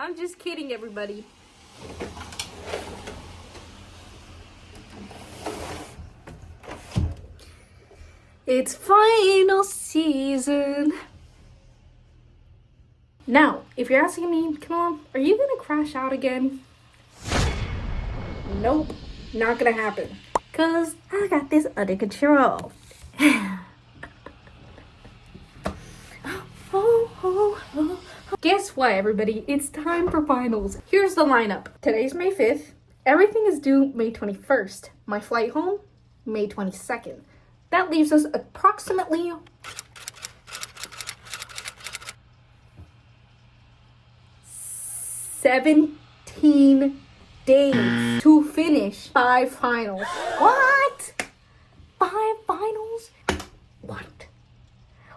I'm just kidding, everybody. It's final season. Now, if you're asking me, Camila, are you gonna crash out again? Nope, not gonna happen. Cause I got this under control. Guess what, everybody? It's time for finals. Here's the lineup. Today's May 5th. Everything is due May 21st. My flight home, May 22nd. That leaves us approximately 17 days to finish 5 finals. What? 5 finals?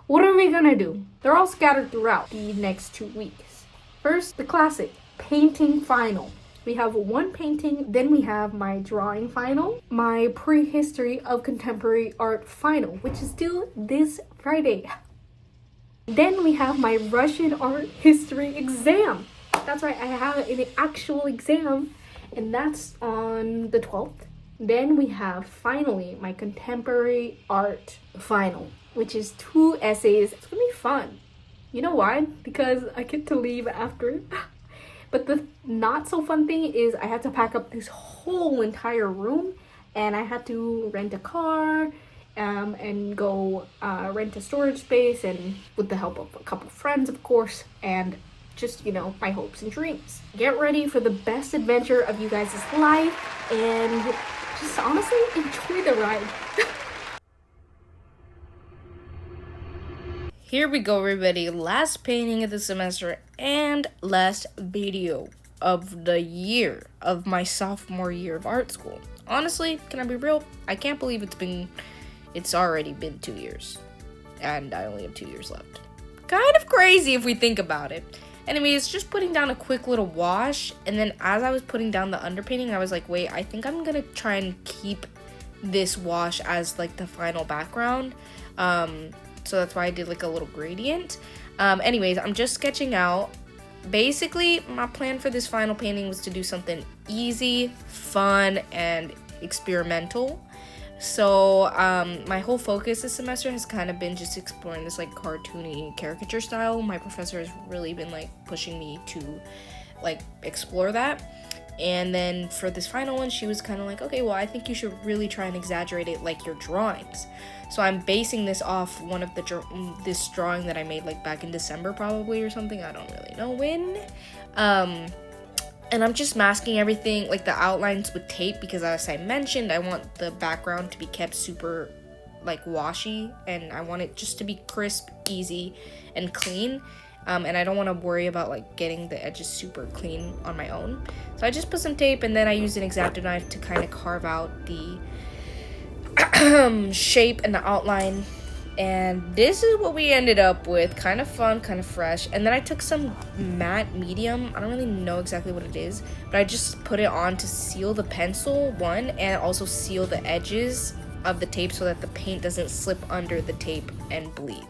What are we gonna do? They're all scattered throughout the next 2 weeks. First, the classic painting final. We have 1 painting, then we have my drawing final, my prehistory of contemporary art final, which is due this Friday. Then we have my Russian art history exam. That's right, I have an actual exam, and that's on the 12th. Then we have finally my contemporary art final, which is 2 essays. It's gonna be fun. You know why? Because I get to leave after. But the not so fun thing is I had to pack up this whole entire room, and I had to rent a car and go rent a storage space, and with the help of a couple friends, of course, and just, you know, my hopes and dreams. Get ready for the best adventure of you guys' life, and just honestly enjoy the ride. Here we go, everybody. Last painting of the semester and last video of the year of my sophomore year of art school. Honestly, can I be real? I can't believe it's already been 2 years, and I only have 2 years left. Kind of crazy if we think about it. Anyways, just putting down a quick little wash, and then as I was putting down the underpainting, I was like, wait, I think I'm gonna try and keep this wash as like the final background. So that's why I did like a little gradient. Anyways, I'm just sketching out. Basically, my plan for this final painting was to do something easy, fun, and experimental. So my whole focus this semester has kind of been just exploring this like cartoony caricature style. My professor has really been like pushing me to like explore that. And then for this final one, she was kind of like, okay, well, I think you should really try and exaggerate it like your drawings. So I'm basing this off one of this drawing that I made like back in December probably or something. I don't really know when. And I'm just masking everything, like the outlines with tape, because as I mentioned, I want the background to be kept super like washy, and I want it just to be crisp, easy, and clean. And I don't want to worry about like getting the edges super clean on my own. So I just put some tape, and then I used an X-Acto knife to kind of carve out the shape and the outline. And this is what we ended up with. Kind of fun, kind of fresh. And then I took some matte medium. I don't really know exactly what it is, but I just put it on to seal the pencil, one, and also seal the edges of the tape so that the paint doesn't slip under the tape and bleed.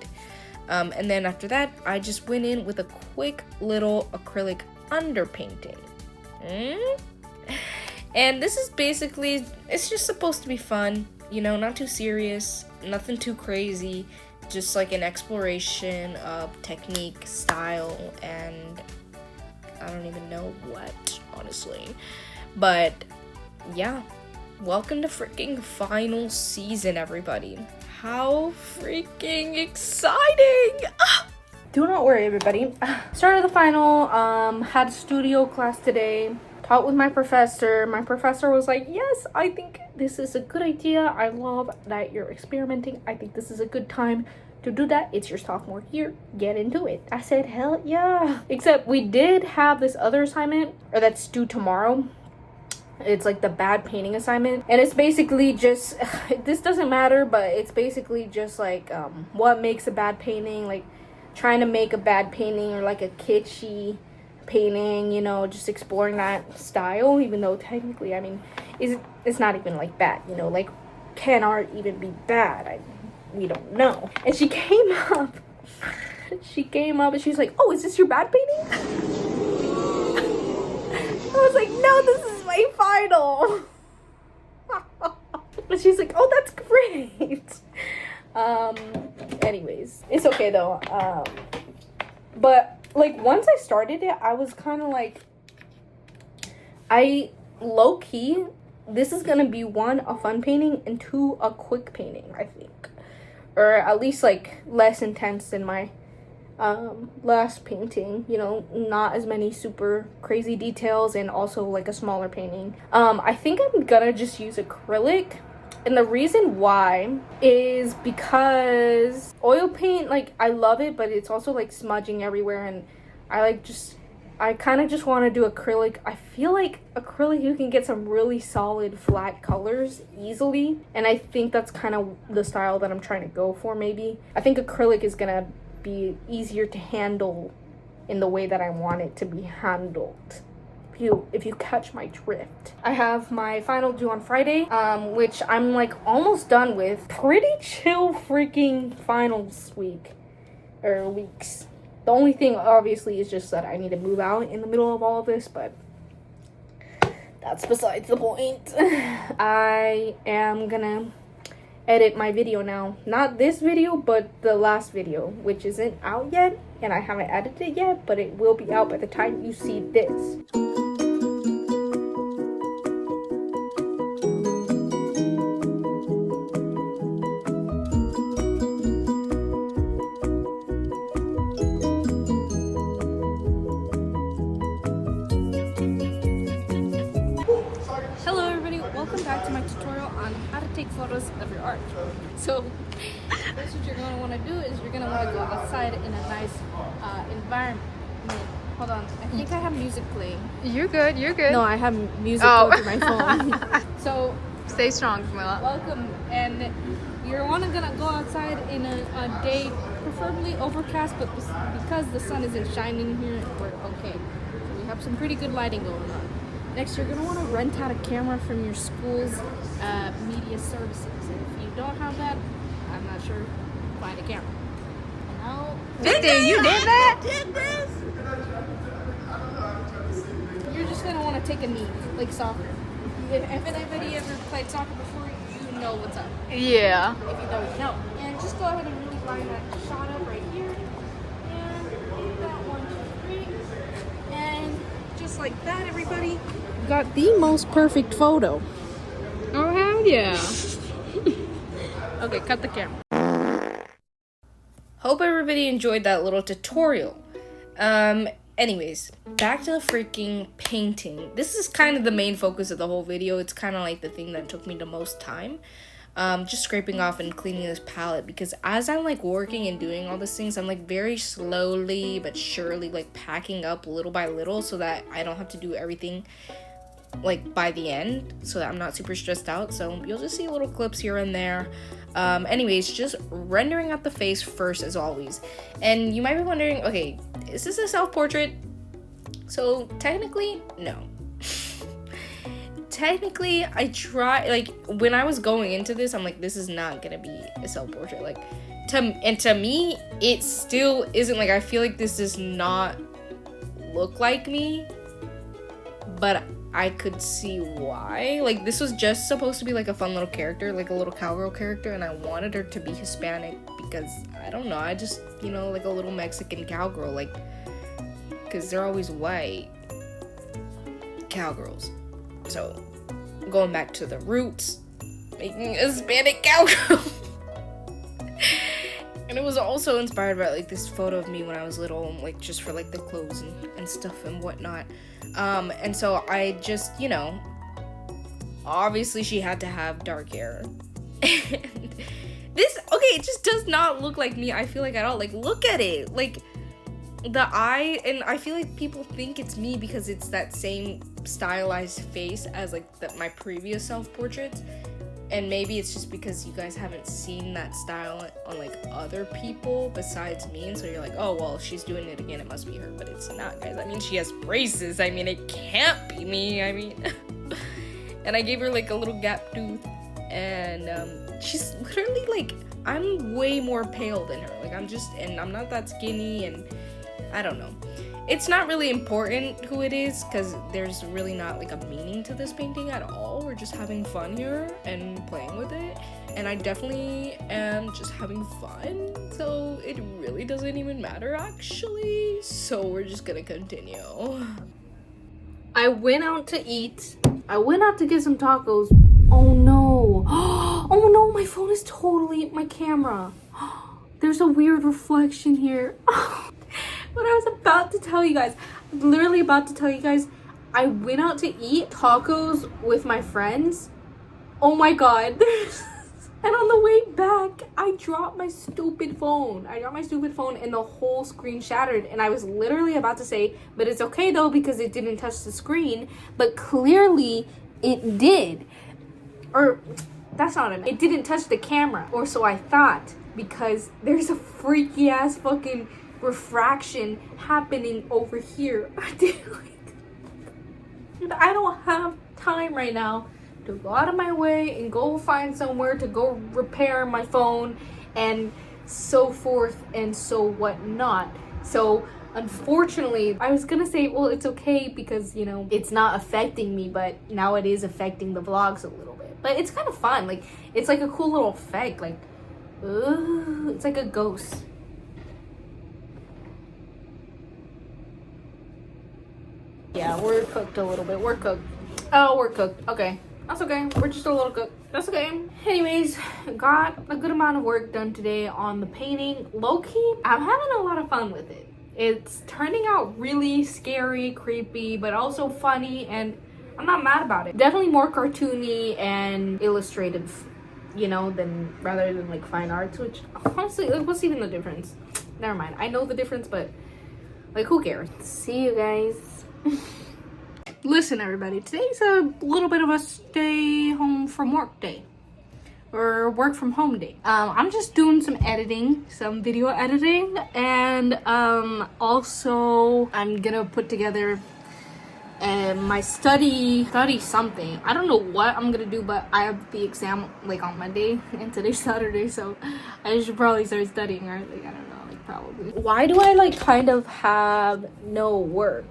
And then after that, I just went in with a quick little acrylic underpainting. And this is basically, it's just supposed to be fun, you know, not too serious, nothing too crazy, just like an exploration of technique, style, and I don't even know what, honestly. But yeah, welcome to freaking final season, everybody. How freaking exciting! Do not worry, everybody. Started the final, had a studio class today, taught with my professor. My professor was like, yes, I think this is a good idea. I love that you're experimenting. I think this is a good time to do that. It's your sophomore year. Get into it. I said, hell yeah. Except we did have this other assignment, or that's due tomorrow. It's like the bad painting assignment, and it's basically just this doesn't matter, but it's basically just like what makes a bad painting, like trying to make a bad painting or like a kitschy painting, you know, just exploring that style, even though technically, I mean, it's not even like bad, you know, like can art even be bad? We don't know. And she came up and she's like, oh, is this your bad painting? now this is my final. And she's like, oh, that's great. Anyways, it's okay though. But like once I started it, I was kind of like, I low-key, this is gonna be one, a fun painting, and two, a quick painting, I think, or at least like less intense than my last painting, you know, not as many super crazy details, and also like a smaller painting. I think I'm gonna just use acrylic, and the reason why is because oil paint, like, I love it, but it's also like smudging everywhere, and I kind of just want to do acrylic. I feel like acrylic, you can get some really solid flat colors easily, and I think that's kind of the style that I'm trying to go for. Maybe I think acrylic is gonna be easier to handle in the way that I want it to be handled, if you catch my drift. I have my final due on Friday, which I'm like almost done with. Pretty chill freaking finals week or weeks. The only thing obviously is just that I need to move out in the middle of all of this, but that's besides the point. I am gonna edit my video now. Not this video, but the last video, which isn't out yet, and I haven't edited it yet, but it will be out by the time you see this. Hello everybody, welcome back to my tutorial on how to take photos of your art. So that's what you're going to want to do, is you're going to want to go outside in a nice environment. Hold on, I think I have music playing. You're good, you're good. No, I have music going through my phone. So stay strong, Camila. welcome, and you're gonna go outside in a day preferably overcast, but because the sun isn't shining here, we're okay. So we have some pretty good lighting going on. Next, you're going to want to rent out a camera from your school's media services. And if you don't have that, I'm not sure, find a camera. And now, You did that? did this? You're just going to want to take a knee, like soccer. If anybody ever played soccer before, you know what's up. Yeah. If you don't, you know. And just go ahead and really line that shot up right here. And hit that 1, 2, 3. And just like that, everybody got the most perfect photo. Oh, hell yeah. Okay, cut the camera. Hope everybody enjoyed that little tutorial. Anyways, back to the freaking painting. This is kind of the main focus of the whole video. It's kind of like the thing that took me the most time. Just scraping off and cleaning this palette, because as I'm like working and doing all these things, I'm like very slowly but surely like packing up little by little, so that I don't have to do everything like by the end, so that I'm not super stressed out. So you'll just see little clips here and there. Anyways, just rendering out the face first as always. And you might be wondering, okay, is this a self-portrait? So technically, no. Technically, I try, like, when I was going into this, I'm like, this is not gonna be a self-portrait. Like, to me, it still isn't. Like, I feel like this does not look like me, but I could see why. Like, this was just supposed to be like a fun little character, like a little cowgirl character, and I wanted her to be Hispanic because, I don't know, I just, you know, like a little Mexican cowgirl, like, because they're always white cowgirls. So, going back to the roots, making a Hispanic cowgirl. And it was also inspired by, like, this photo of me when I was little, like, just for, like, the clothes and stuff and whatnot. And so I just, you know, obviously she had to have dark hair. And this, okay, it just does not look like me, I feel like, at all. Like, look at it. Like, the eye, and I feel like people think it's me because it's that same stylized face as, like, my previous self-portraits. And maybe it's just because you guys haven't seen that style on, like, other people besides me, and so you're like, oh, well, she's doing it again, it must be her. But it's not, guys. I mean, she has braces. I mean, it can't be me. I mean, and I gave her, like, a little gap tooth, and she's literally, like, I'm way more pale than her. Like, I'm not that skinny, and I don't know. It's not really important who it is because there's really not like a meaning to this painting at all. We're just having fun here and playing with it. And I definitely am just having fun. So it really doesn't even matter actually. So we're just gonna continue. I went out to eat. I went out to get some tacos. Oh no. Oh no, my phone is totally my camera. There's a weird reflection here. What I was about to tell you guys, literally about to tell you guys, I went out to eat tacos with my friends. Oh my god. And on the way back, I dropped my stupid phone. And the whole screen shattered. And I was literally about to say, but it's okay though because it didn't touch the screen. But clearly it did. Or that's not it. It didn't touch the camera. Or so I thought. Because there's a freaky ass fucking refraction happening over here. Dude, I don't have time right now to go out of my way and go find somewhere to go repair my phone and so forth and so whatnot. So unfortunately, I was gonna say, well, it's okay because, you know, it's not affecting me, but now it is affecting the vlogs a little bit. But it's kind of fun. Like, it's like a cool little effect. Like, ooh, it's like a ghost. Yeah, we're cooked a little bit. We're cooked. Oh, we're cooked. Okay. That's okay. We're just a little cooked. That's okay. Anyways, got a good amount of work done today on the painting. Low-key, I'm having a lot of fun with it. It's turning out really scary, creepy, but also funny, and I'm not mad about it. Definitely more cartoony and illustrative, you know, than rather than like fine arts, which honestly, like, what's even the difference? Never mind. I know the difference, but like, who cares? See you guys. Listen, everybody, today's a little bit of a stay home from work day or work from home day. I'm just doing some editing, some video editing, and also I'm gonna put together my study something. I don't know what I'm gonna do, but I have the exam like on Monday and today's Saturday, so I should probably start studying, or like, I don't know, like probably. Why do I like kind of have no work?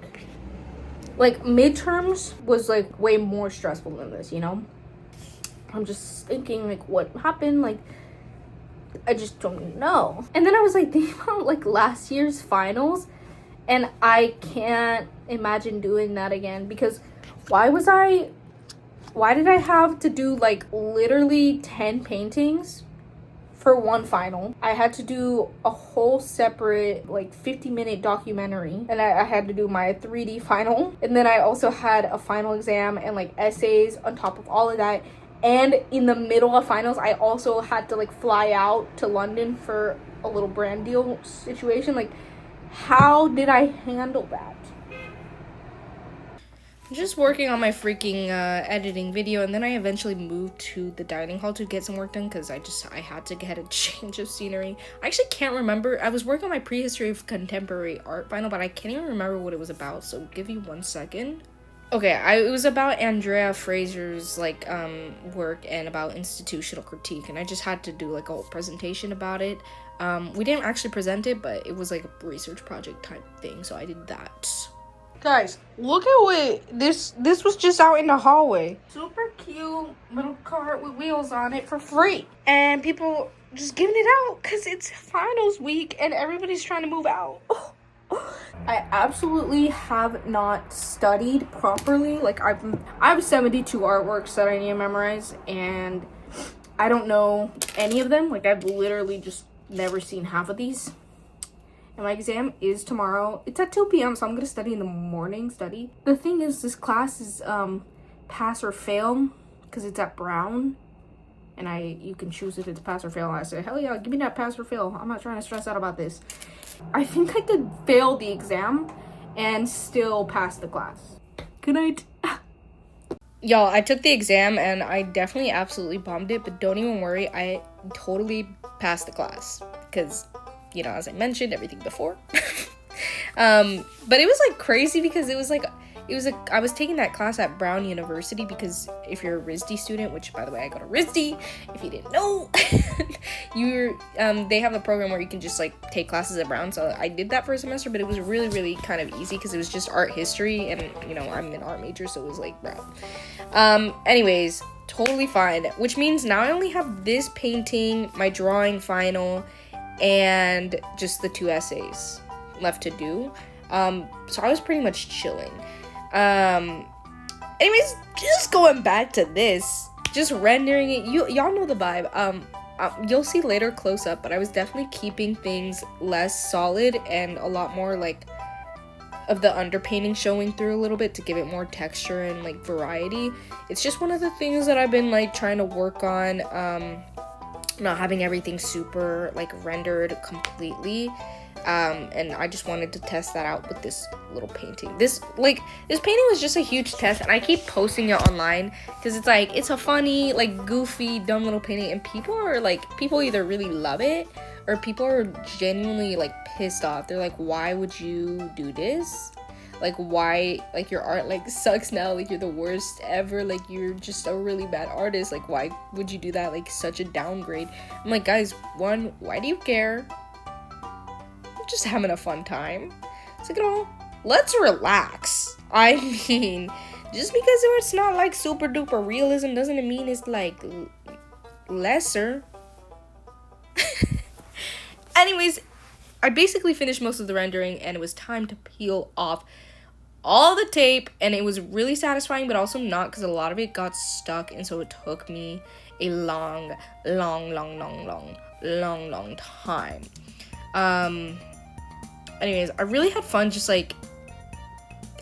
Like, midterms was like way more stressful than this, you know? I'm just thinking like, what happened? Like, I just don't know. And then I was like thinking about like last year's finals, and I can't imagine doing that again, because why did I have to do like literally 10 paintings for one final? I had to do a whole separate like 50-minute documentary, and I had to do my 3D final, and then I also had a final exam and like essays on top of all of that. And in the middle of finals, I also had to like fly out to London for a little brand deal situation. Like, how did I handle that? Just working on my freaking editing video, and then I eventually moved to the dining hall to get some work done because I had to get a change of scenery. I actually can't remember. I was working on my prehistory of contemporary art final, but I can't even remember what it was about, so give me 1 second. Okay, it was about Andrea Fraser's like work and about institutional critique, and I just had to do like a whole presentation about it. We didn't actually present it, but it was like a research project type thing, so I did that. Guys, look at what this was just out in the hallway. Super cute little cart with wheels on it for free. And people just giving it out because it's finals week and everybody's trying to move out. I absolutely have not studied properly. Like, I have 72 artworks that I need to memorize, and I don't know any of them. Like, I've literally just never seen half of these. And my exam is tomorrow. It's at 2 p.m., so I'm gonna study in the morning. The thing is, this class is pass or fail because it's at Brown, and you can choose if it's pass or fail. And I say, hell yeah, give me that pass or fail. I'm not trying to stress out about this. I think I could fail the exam and still pass the class. Good night. Y'all, I took the exam and I definitely absolutely bombed it, but don't even worry, I totally passed the class because, you know, as I mentioned, everything before. But it was like crazy because it was like I was taking that class at Brown University because if you're a RISD student, which by the way I got a RISD, if you didn't know, they have a program where you can just like take classes at Brown. So I did that for a semester, but it was really kind of easy because it was just art history, and you know I'm an art major, so it was like Brown. Anyways, totally fine. Which means now I only have this painting, my drawing final, and just the 2 essays left to do. So I was pretty much chilling. Anyways, just going back to this, just rendering it, y'all know the vibe. You'll see later close up, but I was definitely keeping things less solid and a lot more like of the underpainting showing through a little bit to give it more texture and like variety. It's just one of the things that I've been like trying to work on, not having everything super like rendered completely. And I just wanted to test that out with this little painting. This painting was just a huge test, and I keep posting it online because it's like, it's a funny, like goofy, dumb little painting, and people either really love it or people are genuinely like pissed off. They're like, why would you do this? Like, why, like, your art like sucks now, like you're the worst ever, like you're just a really bad artist, like why would you do that, like such a downgrade? I'm like, guys, one, why do you care? Just having a fun time. It's like, let's relax. I mean, just because it's not like super duper realism doesn't mean it's like lesser. Anyways, I basically finished most of the rendering, and it was time to peel off all the tape, and it was really satisfying, but also not, because a lot of it got stuck, and so it took me a long time. Anyways, I really had fun just like,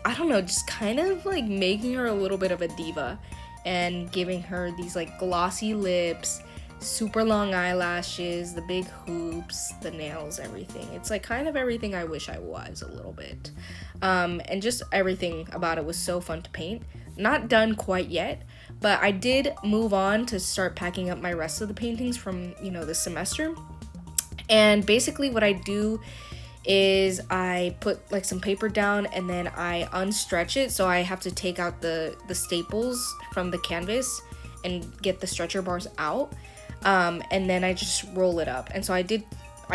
I don't know, just kind of like making her a little bit of a diva and giving her these like glossy lips, super long eyelashes, the big hoops, the nails, everything. It's like kind of everything I wish I was a little bit. And just everything about it was so fun to paint. Not done quite yet, but I did move on to start packing up my rest of the paintings from, you know, this semester. And basically what I do is I put like some paper down, and then I unstretch it, so I have to take out the staples from the canvas and get the stretcher bars out, and then I just roll it up. And so I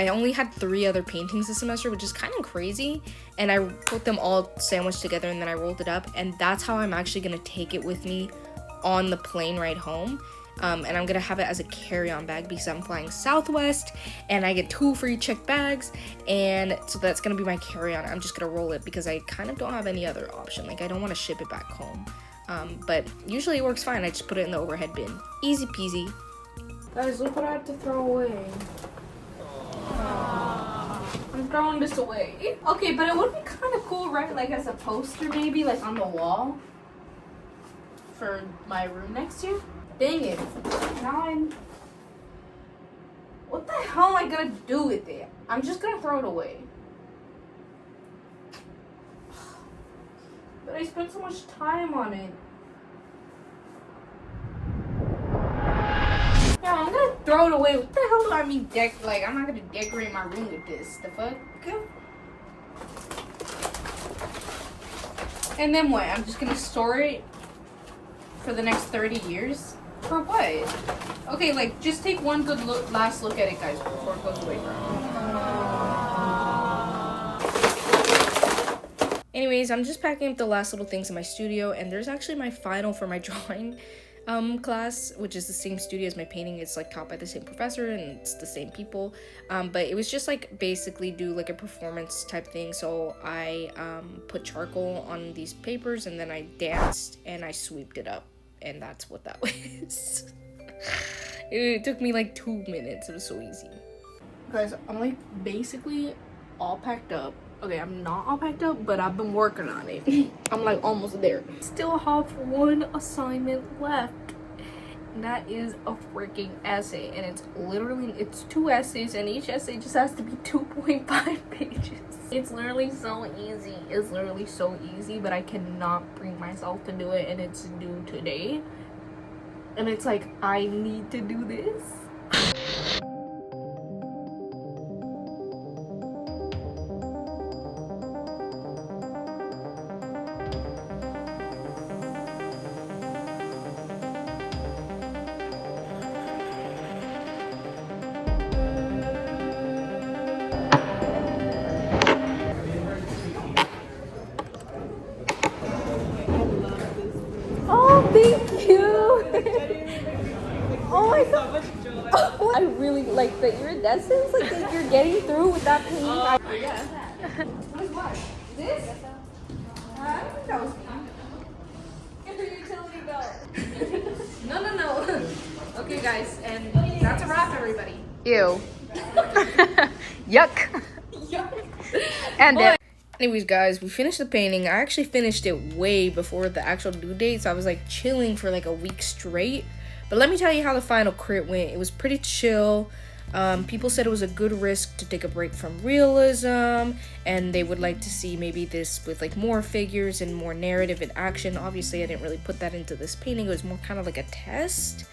only had 3 other paintings this semester, which is kind of crazy, and I put them all sandwiched together, and then I rolled it up, and that's how I'm actually gonna take it with me on the plane ride home. And I'm gonna have it as a carry-on bag because I'm flying Southwest, and I get 2 free checked bags, and so that's gonna be my carry-on. I'm just gonna roll it because I kind of don't have any other option. Like, I don't want to ship it back home, but usually it works fine. I just put it in the overhead bin, easy peasy. Guys, look what I have to throw away. I'm throwing this away. Okay, but it would be kind of cool, right? Like as a poster, maybe like on the wall for my room next year. Dang it. Now what the hell am I gonna do with it? I'm just gonna throw it away. But I spent so much time on it. Yeah, I'm gonna throw it away. What the hell do I mean like, I'm not gonna decorate my room with this. The fuck? Okay. And then what? I'm just gonna store it for the next 30 years? For what? Okay, like, just take one good last look at it, guys, before it goes away forever. Anyways, I'm just packing up the last little things in my studio, and there's actually my final for my drawing class, which is the same studio as my painting. It's like taught by the same professor, and it's the same people, but it was just like basically do like a performance type thing. So I put charcoal on these papers, and then I danced and I sweeped it up. And that's what that was. It took me like 2 minutes. It was so easy. Guys, I'm like basically all packed up. Okay, I'm not all packed up, but I've been working on it. I'm like almost there. Still have one assignment left. And that is a freaking essay. And it's 2 essays, and each essay just has to be 2.5 pages. It's literally so easy. It's literally so easy, but I cannot bring myself to do it, and it's due today. And it's like, I need to do this. Thank you. Oh my god. I really like the iridescence, like that you're getting through with that paint. Yeah. What? This? I don't think that was me. Get the utility belt. No. Okay, guys, and that's a wrap, everybody. Ew. Yuck. And But anyways, guys, we finished the painting. I actually finished it way before the actual due date, so I was like chilling for like a week straight. But let me tell you how the final crit went. It was pretty chill. People said it was a good risk to take a break from realism, and they would like to see maybe this with like more figures and more narrative and action. Obviously, I didn't really put that into this painting. It was more kind of like a test.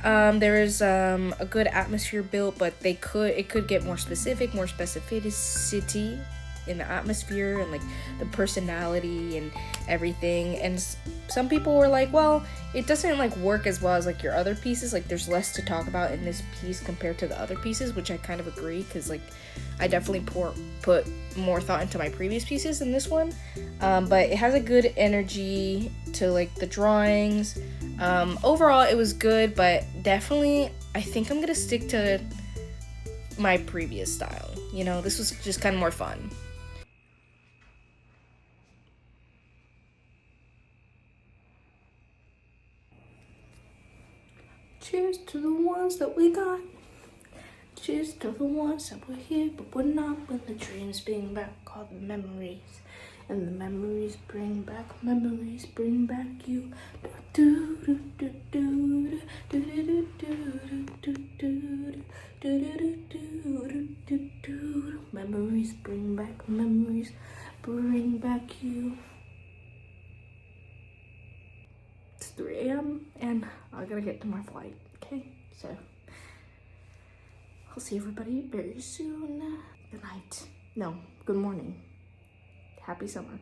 There is a good atmosphere built, but it could get more specific, more specificity in the atmosphere and like the personality and everything. And some people were like, well, it doesn't like work as well as like your other pieces. Like there's less to talk about in this piece compared to the other pieces, which I kind of agree, because like I definitely put more thought into my previous pieces in this one. But it has a good energy to like the drawings. Overall it was good, but definitely I think I'm gonna stick to my previous style. You know, this was just kind of more fun. Cheers to the ones that we got. Cheers to the ones that were here but we're not, when the dreams bring back all the memories. And the memories bring back you. Memories bring back you. It's 3 a.m. and I gotta get to my flight. Okay, so I'll see everybody very soon. Good night. No, good morning. Happy summer.